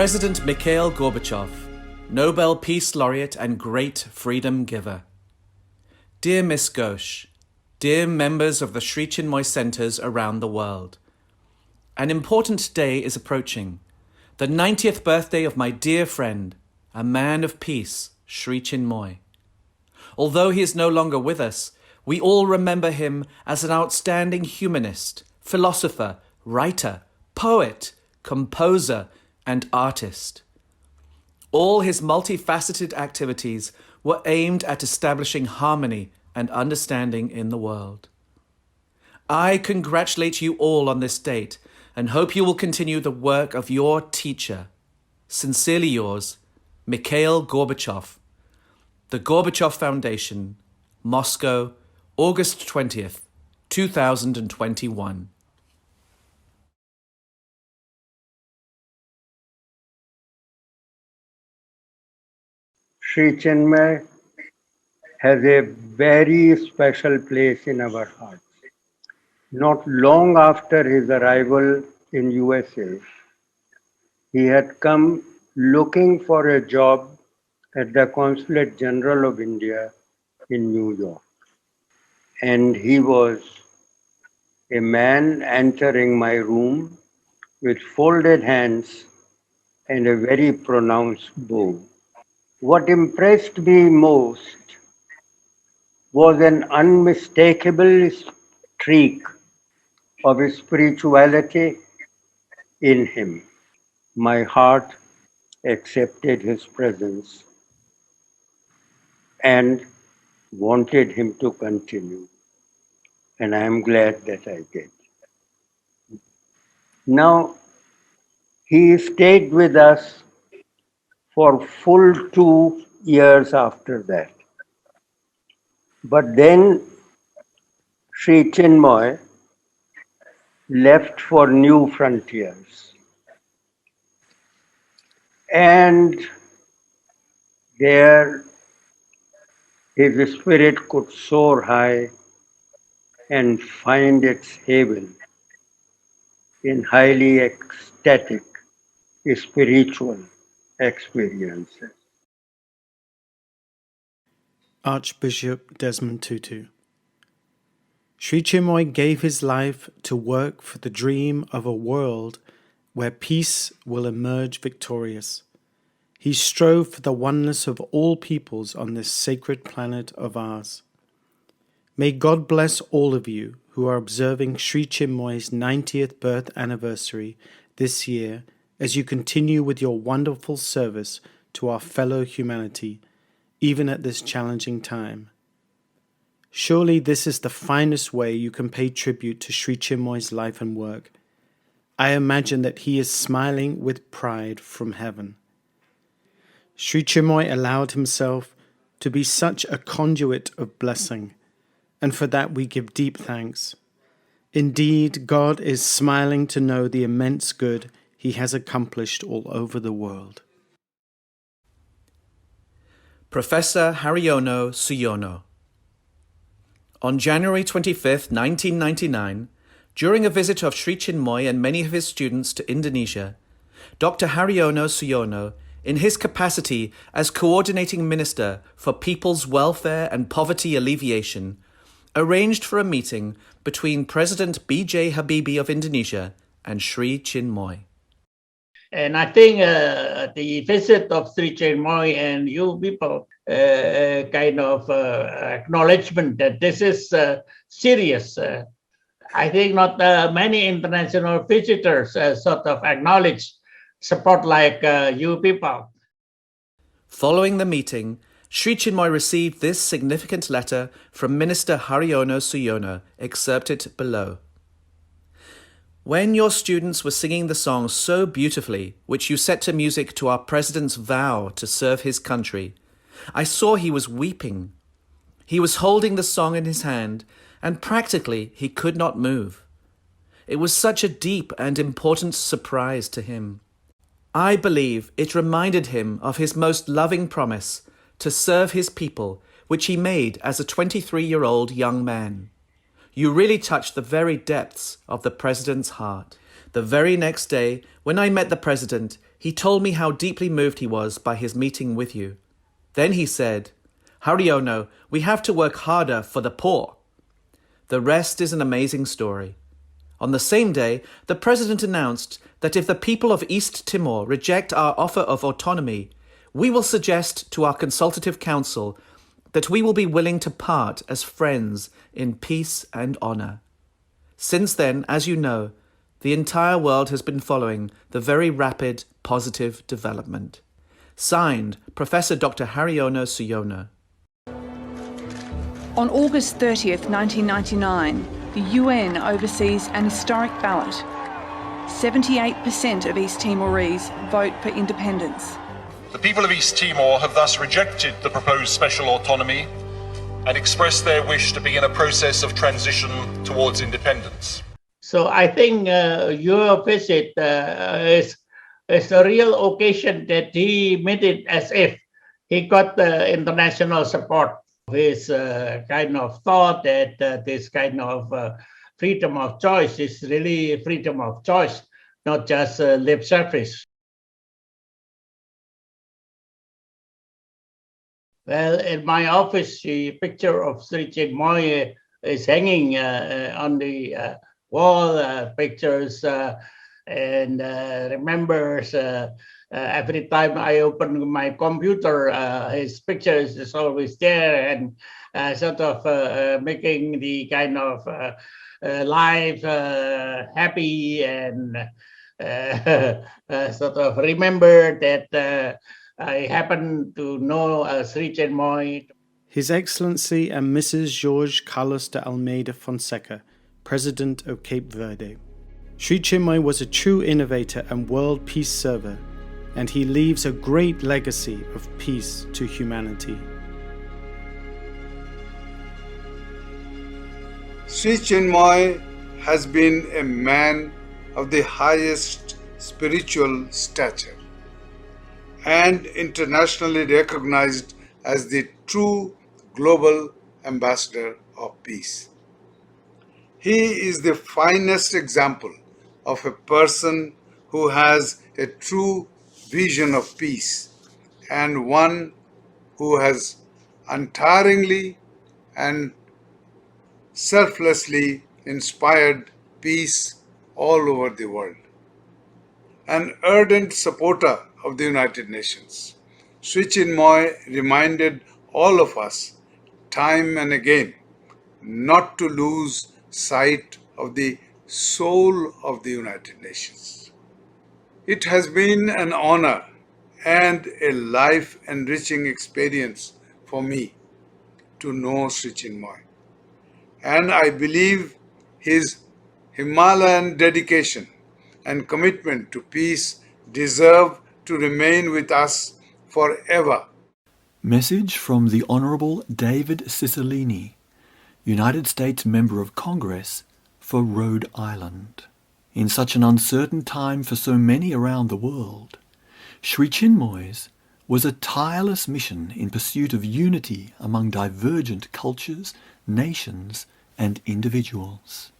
President Mikhail Gorbachev, Nobel Peace Laureate and great freedom giver. Dear Miss Ghosh, dear members of the Shri Чинмой centers around the world, an important day is approaching, the 90th birthday of my dear friend, a man of peace, Shri Чинмой. Although he is no longer with us, we all remember him as an outstanding humanist, philosopher, writer, poet, composer, and artist. All his multifaceted activities were aimed at establishing harmony and understanding in the world. I congratulate you all on this date and hope you will continue the work of your teacher. Sincerely yours, Mikhail Gorbachev. The Gorbachev Foundation, Moscow, August 20th, 2021. Shri Чинмой has a very special place in our hearts. Not long after his arrival in USA, he had come looking for a job at the Consulate General of India in New York. And he was a man entering my room with folded hands and a very pronounced bow. What impressed me most was an unmistakable streak of spirituality in him. My heart accepted his presence and wanted him to continue. And I am glad that I did. Now, he stayed with us for full 2 years after that. But then Shri Чинмой left for new frontiers. And there his spirit could soar high and find its haven in highly ecstatic spiritual experiences. Archbishop Desmond Tutu. Shri Чинмой gave his life to work for the dream of a world where peace will emerge victorious. He strove for the oneness of all peoples on this sacred planet of ours. May God bless all of you who are observing Shri Чинмой's 90th birth anniversary this year as you continue with your wonderful service to our fellow humanity, even at this challenging time. Surely this is the finest way you can pay tribute to Shri Чинмой's life and work. I imagine that he is smiling with pride from heaven. Shri Чинмой allowed himself to be such a conduit of blessing, and for that we give deep thanks. Indeed, God is smiling to know the immense good he has accomplished all over the world. Professor Haryono Suyono. On January 25th, 1999, during a visit of Shri Чинмой and many of his students to Indonesia, Dr. Haryono Suyono, in his capacity as coordinating minister for people's welfare and poverty alleviation, arranged for a meeting between President B.J. Habibie of Indonesia and Shri Чинмой. And I think the visit of Shri Чинмой and you people kind of acknowledgement that this is serious. I think not many international visitors sort of acknowledge support like you people. Following the meeting, Shri Чинмой received this significant letter from Minister Haryono Suyono, excerpted below. When your students were singing the song so beautifully, which you set to music to our President's vow to serve his country, I saw he was weeping. He was holding the song in his hand, and practically he could not move. It was such a deep and important surprise to him. I believe it reminded him of his most loving promise to serve his people, which he made as a 23-year-old young man. You really touched the very depths of the President's heart. The very next day, when I met the President, He told me how deeply moved he was by his meeting with you. Then he said, "Haryono, we have to work harder for the poor." The rest is an amazing story. On the same day, the President announced that if the people of East Timor reject our offer of autonomy, we will suggest to our consultative council that we will be willing to part as friends in peace and honor. Since then, as you know, the entire world has been following the very rapid, positive development. Signed, Professor Dr. Haryono Suyono. On August 30th, 1999, the UN oversees an historic ballot. 78% of East Timorese vote for independence. The people of East Timor have thus rejected the proposed special autonomy and expressed their wish to begin a process of transition towards independence. So I think your visit is a real occasion that he made it as if he got the international support. His kind of thought that this kind of freedom of choice is really freedom of choice, not just lip service. Well, in my office, the picture of Shri Чинмой is hanging on the wall, pictures and remembers every time I open my computer, his pictures is always there and sort of making the kind of life happy and sort of remember that I happen to know Shri Чинмой. His Excellency and Mrs. Jorge Carlos de Almeida Fonseca, President of Cape Verde. Shri Чинмой was a true innovator and world peace server, and he leaves a great legacy of peace to humanity. Shri Чинмой has been a man of the highest spiritual stature and internationally recognized as the true global ambassador of peace. He is the finest example of a person who has a true vision of peace and one who has untiringly and selflessly inspired peace all over the world. An ardent supporter of the United Nations, Shri Чинмой reminded all of us time and again not to lose sight of the soul of the United Nations. It has been an honor and a life-enriching experience for me to know Shri Чинмой. And I believe his Himalayan dedication and commitment to peace deserve to remain with us forever. Message from the Honourable David Cicilline, United States Member of Congress for Rhode Island. In such an uncertain time for so many around the world, Shri Чинмой's was a tireless mission in pursuit of unity among divergent cultures, nations, and individuals.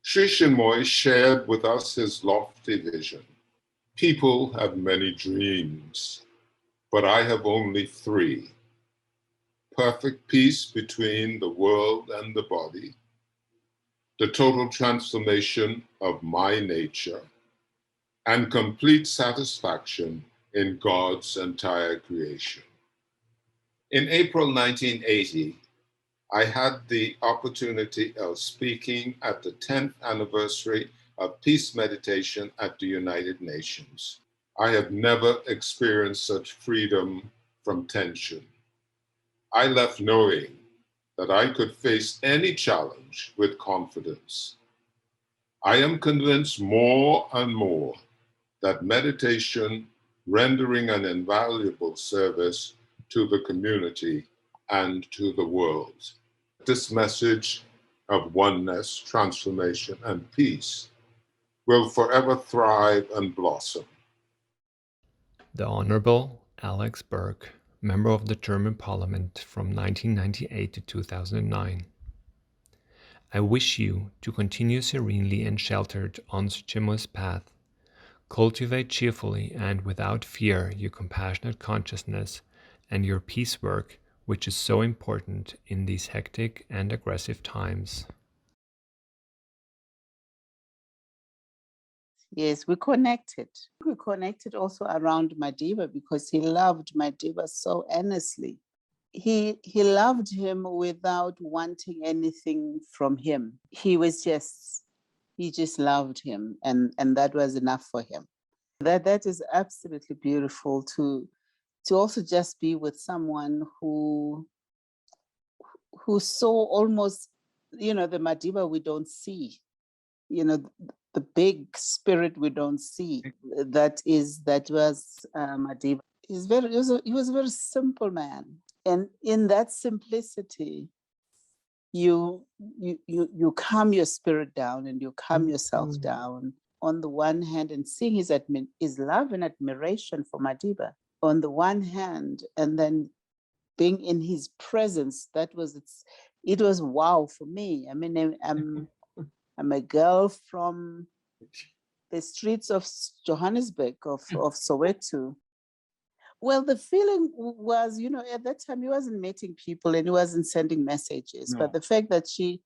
Shri Чинмой shared with us his lofty vision. People have many dreams, but I have only three. Perfect peace between the world and the body, the total transformation of my nature, and complete satisfaction in God's entire creation. In April 1980, I had the opportunity of speaking at the 10th anniversary of peace meditation at the United Nations. I have never experienced such freedom from tension. I left knowing that I could face any challenge with confidence. I am convinced more and more that meditation rendering an invaluable service to the community and to the world. This message of oneness, transformation, and peace will forever thrive and blossom. The Honorable Alex Burke, member of the German Parliament from 1998 to 2009. I wish you to continue serenely and sheltered on Sri Chinmoy's path. Cultivate cheerfully and without fear your compassionate consciousness and your peace work, which is so important in these hectic and aggressive times. Yes, we connected. We connected also around Madiba because he loved Madiba so earnestly. He loved him without wanting anything from him. He just loved him, and that was enough for him. That is absolutely beautiful to also just be with someone who saw almost, the Madiba we don't see, the big spirit we don't see. That was Madiba. He was a very simple man. And in that simplicity, you calm your spirit down and you calm yourself down. On the one hand, and seeing his love and admiration for Madiba on the one hand, and then being in his presence, it was wow for me. I mean, I'm a girl from the streets of Johannesburg, of Soweto. Well, the feeling was, at that time he wasn't meeting people and he wasn't sending messages. No. But the fact that she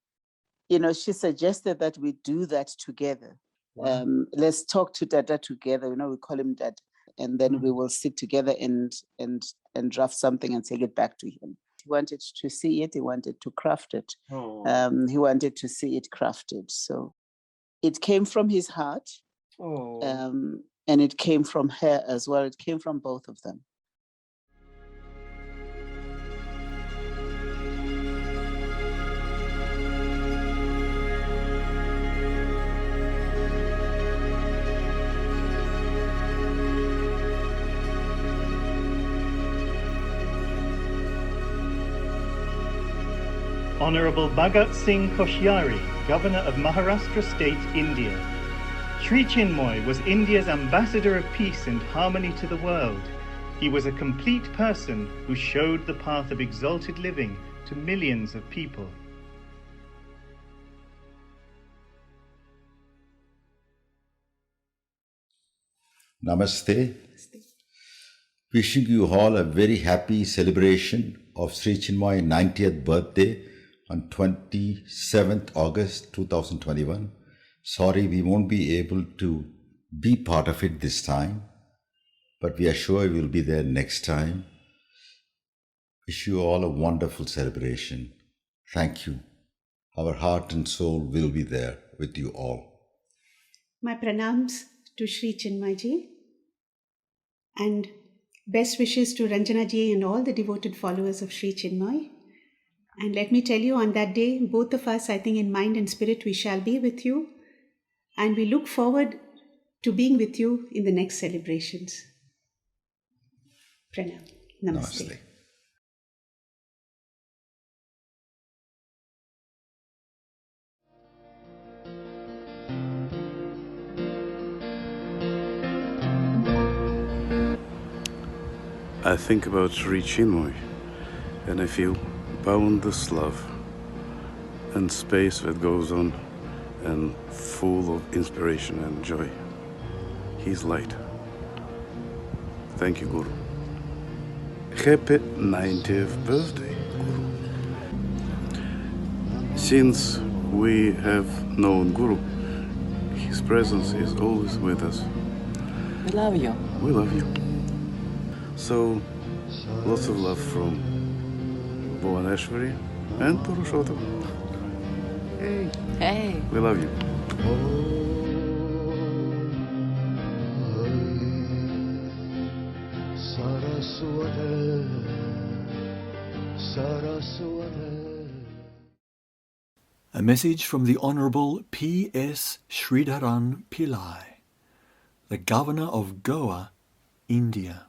suggested that we do that together. Wow. Let's talk to Dada together. We call him Dada, and then we will sit together and draft something and take it back to him. He wanted to see it. He wanted to craft it. Oh. He wanted to see it crafted. So it came from his heart. Oh. And it came from her as well. It came from both of them. Honorable Bhagat Singh Koshyari, Governor of Maharashtra State, India. Shri Чинмой was India's ambassador of peace and harmony to the world. He was a complete person who showed the path of exalted living to millions of people. Namaste. Wishing you all a very happy celebration of Shri Чинмоi's 90th birthday on 27th August 2021. Sorry, we won't be able to be part of it this time, but we are sure we will be there next time. Wish you all a wonderful celebration. Thank you. Our heart and soul will be there with you all. My pranams to Shri Чинмой ji, and best wishes to Ranjana ji and all the devoted followers of Shri Чинмой. And let me tell you, on that day, both of us, I think in mind and spirit, we shall be with you. And we look forward to being with you in the next celebrations. Pranam. Namaste. Namaste. I think about Shri Чинмой and I feel boundless love and space that goes on and full of inspiration and joy. He's light. Thank you, Guru. Happy 90th birthday, Guru. Since we have known Guru, his presence is always with us. We love you. We love you. So, lots of love from Bhuvaneshwari and Purushottam. Hey. Hey. We love you. A message from the Honourable P.S. Sridharan Pillai, the Governor of Goa, India.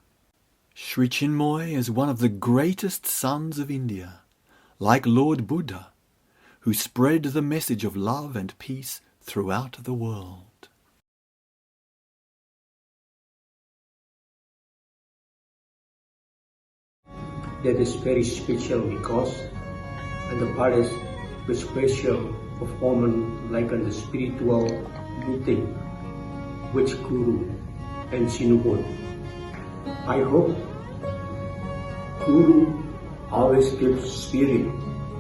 Shri Чинмой is one of the greatest sons of India, like Lord Buddha, who spread the message of love and peace throughout the world. That is very special because, and the part is very special of common like the spiritual beauty which Guru and Чинмой. I hope Guru always gives spirit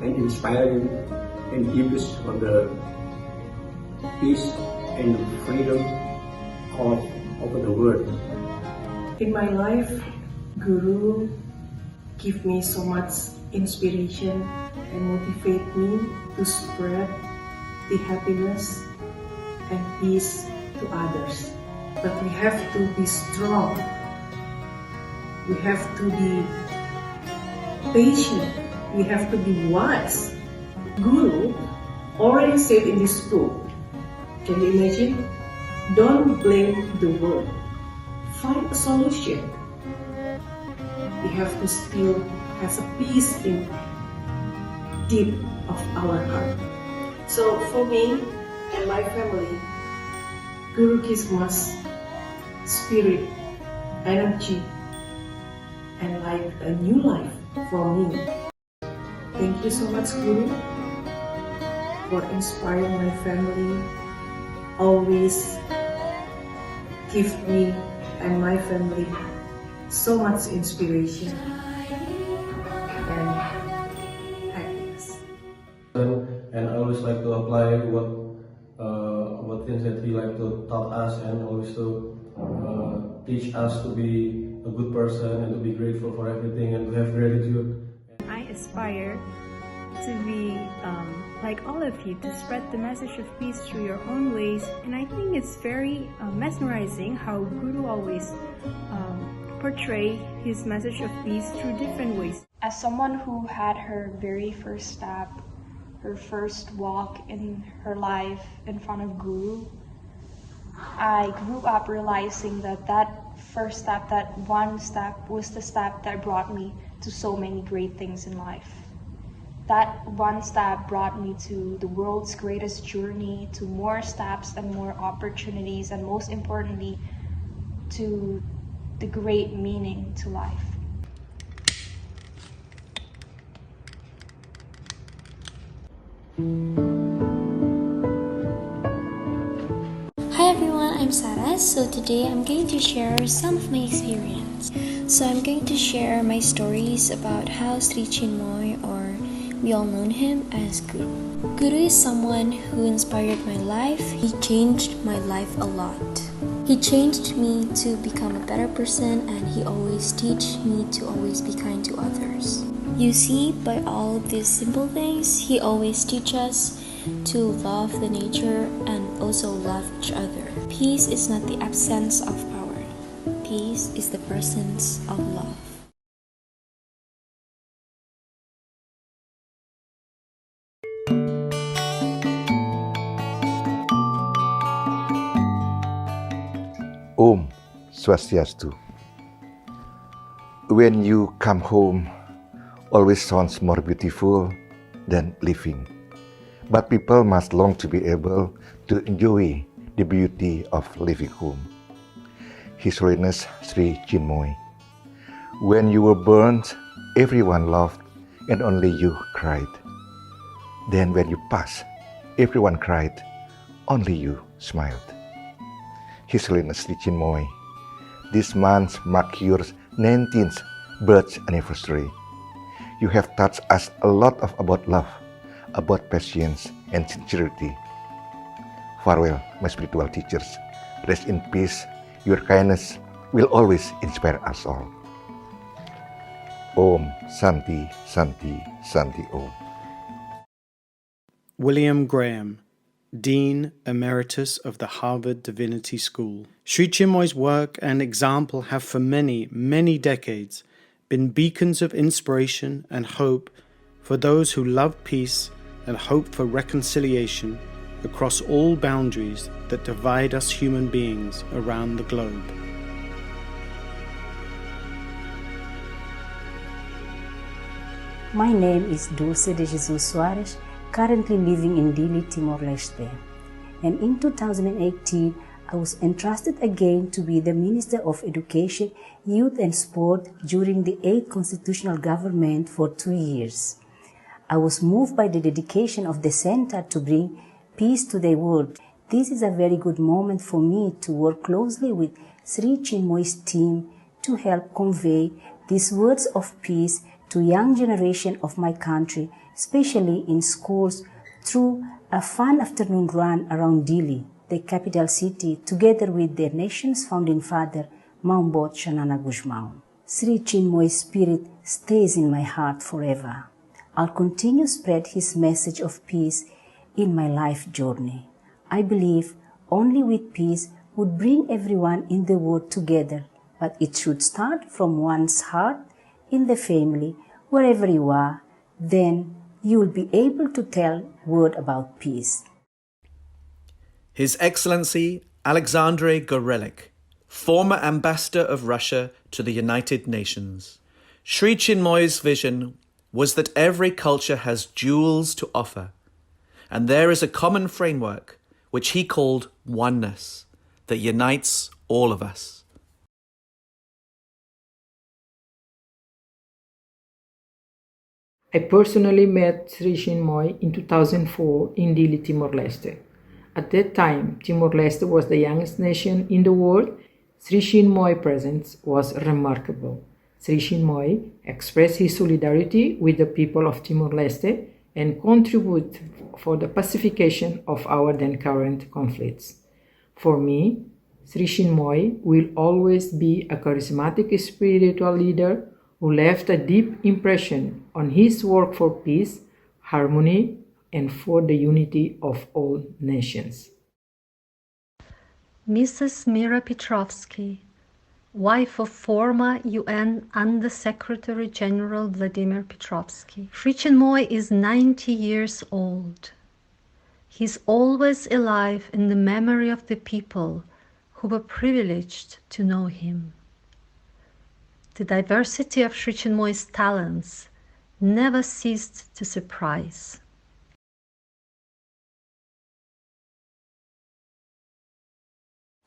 and inspiring and gives for the peace and freedom of the world. In my life, Guru give me so much inspiration and motivate me to spread the happiness and peace to others. But we have to be strong. We have to be patient. We have to be wise. Guru already said in this book, can you imagine? Don't blame the world. Find a solution. We have to still have a peace in deep of our heart. So for me and my family, Guru gives us spirit, energy, and like a new life for me. Thank you so much, Guru, for inspiring my family. Always give me and my family so much inspiration and happiness. And I always like to apply what things that he like to taught us, and always to teach us to be a good person and to be grateful for everything and to have gratitude. I aspire to be like all of you, to spread the message of peace through your own ways, and I think it's very mesmerizing how Guru always portray his message of peace through different ways. As someone who had her very first step, her first walk in her life in front of Guru, I grew up realizing that that first step, that one step, was the step that brought me to so many great things in life. That one step brought me to the world's greatest journey, to more steps and more opportunities, and most importantly, to the great meaning to life. Hi everyone, I'm Sarah. So today I'm going to share some of my experience. So I'm going to share my stories about how Shri Чинмой, or we all know him as Guru. Guru is someone who inspired my life. He changed my life a lot. He changed me to become a better person, and he always teach me to always be kind to others. You see, by all these simple things, he always teach us to love the nature and also love each other. Peace is not the absence of power. Peace is the presence of love. Om Swastiastu. When you come home, always sounds more beautiful than living. But people must long to be able to enjoy the beauty of living home. His Holiness Shri Чинмой. When you were burnt, everyone laughed and only you cried. Then when you passed, everyone cried, only you smiled. His Holiness Shri Чинмой. This month marks your 19th birth anniversary. You have taught us a lot about love, about patience and sincerity. Farewell, my spiritual teachers. Rest in peace. Your kindness will always inspire us all. Om Santi, Santi, Santi Om. William Graham, Dean Emeritus of the Harvard Divinity School. Shri Chinmoy's work and example have for many, many decades been beacons of inspiration and hope for those who love peace and hope for reconciliation across all boundaries that divide us human beings around the globe. My name is Dulce de Jesus Soares, currently living in Dili, Timor-Leste. And in 2018, I was entrusted again to be the Minister of Education, Youth and Sport during the 8th Constitutional Government for 2 years. I was moved by the dedication of the center to bring peace to the world. This is a very good moment for me to work closely with Shri Чинмой's team to help convey these words of peace to young generation of my country, especially in schools, through a fun afternoon run around Delhi, the capital city, together with the nation's founding father, Maumbot Shanana Gujmau. Shri Чинмой's spirit stays in my heart forever. I'll continue to spread his message of peace in my life journey. I believe only with peace would bring everyone in the world together, but it should start from one's heart, in the family, wherever you are. Then you will be able to tell word about peace. His Excellency Alexandre Gorelik, former ambassador of Russia to the United Nations. Shri Чинмой's vision was that every culture has jewels to offer, and there is a common framework which he called oneness that unites all of us. I personally met Shri Чинмой in 2004 in Dili, Timor-Leste. At that time, Timor-Leste was the youngest nation in the world. Shri Чинмой's presence was remarkable. Shri Чинмой expressed his solidarity with the people of Timor-Leste and contributed for the pacification of our then current conflicts. For me, Shri Чинмой will always be a charismatic spiritual leader who left a deep impression on his work for peace, harmony, and for the unity of all nations. Mrs. Mira Petrovsky, wife of former UN Under-Secretary General Vladimir Petrovsky. Shri Чинмой is 90 years old. He is always alive in the memory of the people who were privileged to know him. The diversity of Shri Чинмой's talents never ceased to surprise.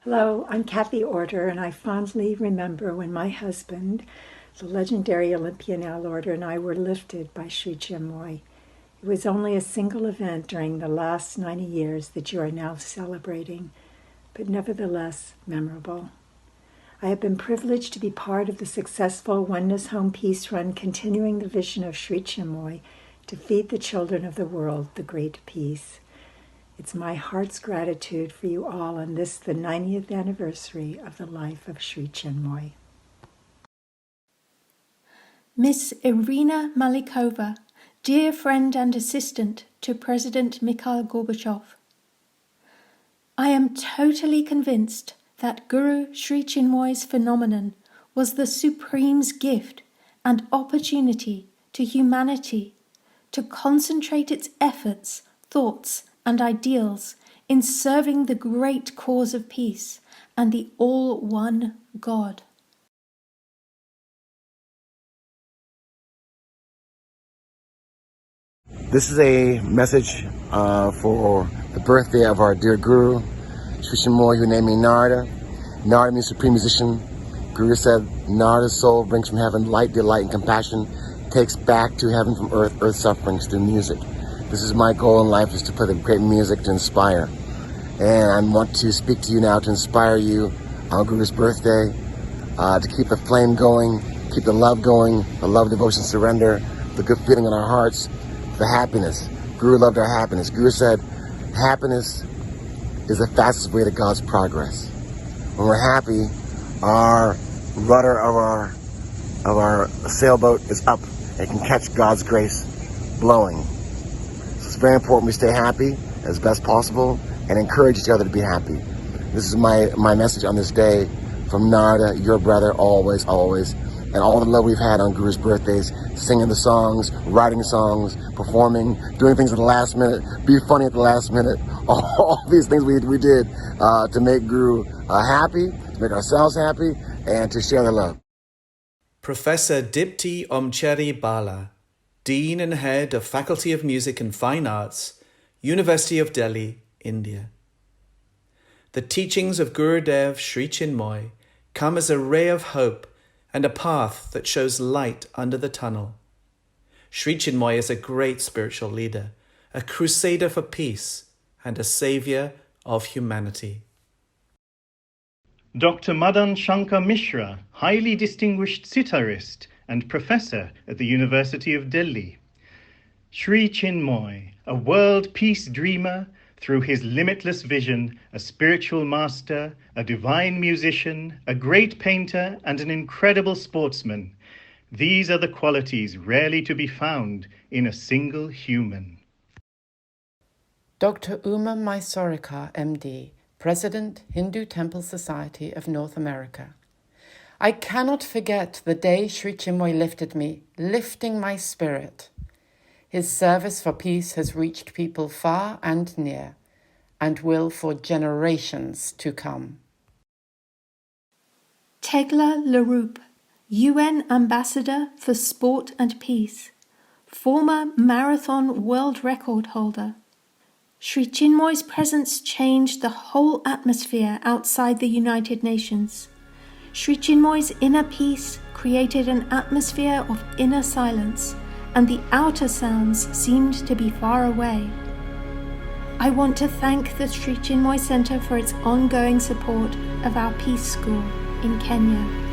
Hello, I'm Kathy Order, and I fondly remember when my husband, the legendary Olympian Al Order, and I were lifted by Shri Чинмой. It was only a single event during the last 90 years that you are now celebrating, but nevertheless memorable. I have been privileged to be part of the successful Oneness Home Peace Run, continuing the vision of Shri Чинмой to feed the children of the world the great peace. It's my heart's gratitude for you all on this, the 90th anniversary of the life of Shri Чинмой. Miss Irina Malikova, dear friend and assistant to President Mikhail Gorbachev. I am totally convinced that Guru Shri Чинмой's phenomenon was the Supreme's gift and opportunity to humanity to concentrate its efforts, thoughts, and ideals in serving the great cause of peace and the all-one God. This is a message for the birthday of our dear Guru, Shri Чинмой, who named me Narada. Narada means supreme musician. Guru said, Narada's soul brings from heaven light, delight, and compassion, takes back to heaven from earth, earth sufferings through music. This is my goal in life, is to play the great music to inspire. And I want to speak to you now to inspire you on Guru's birthday, to keep the flame going, keep the love going, the love, devotion, surrender, the good feeling in our hearts, the happiness. Guru loved our happiness. Guru said, happiness is the fastest way to God's progress. When we're happy, our rudder of our sailboat is up and can catch God's grace blowing. So it's very important we stay happy as best possible and encourage each other to be happy. This is my message on this day from Narada, your brother, always, always. And all the love we've had on Guru's birthdays, singing the songs, writing songs, performing, doing things at the last minute, be funny at the last minute, all these things we did to make Guru happy, to make ourselves happy, and to share the love. Professor Dipti Omcheri Bala, Dean and Head of Faculty of Music and Fine Arts, University of Delhi, India. The teachings of Gurudev Shri Чинмой come as a ray of hope and a path that shows light under the tunnel. Shri Чинмой is a great spiritual leader, a crusader for peace, and a savior of humanity. Dr. Madan Shankar Mishra, highly distinguished sitarist and professor at the University of Delhi. Shri Чинмой, a world peace dreamer, through his limitless vision, a spiritual master, a divine musician, a great painter, and an incredible sportsman. These are the qualities rarely to be found in a single human. Dr. Uma Mysorika, MD, President, Hindu Temple Society of North America. I cannot forget the day Shri Чинмой lifted me, lifting my spirit. His service for peace has reached people far and near, and will for generations to come. Tegla Laroup, UN Ambassador for Sport and Peace, former marathon world record holder. Shri Чинмой's presence changed the whole atmosphere outside the United Nations. Shri Чинмой's inner peace created an atmosphere of inner silence, and the outer sounds seemed to be far away. I want to thank the Shri Чинмой Center for its ongoing support of our Peace School in Kenya.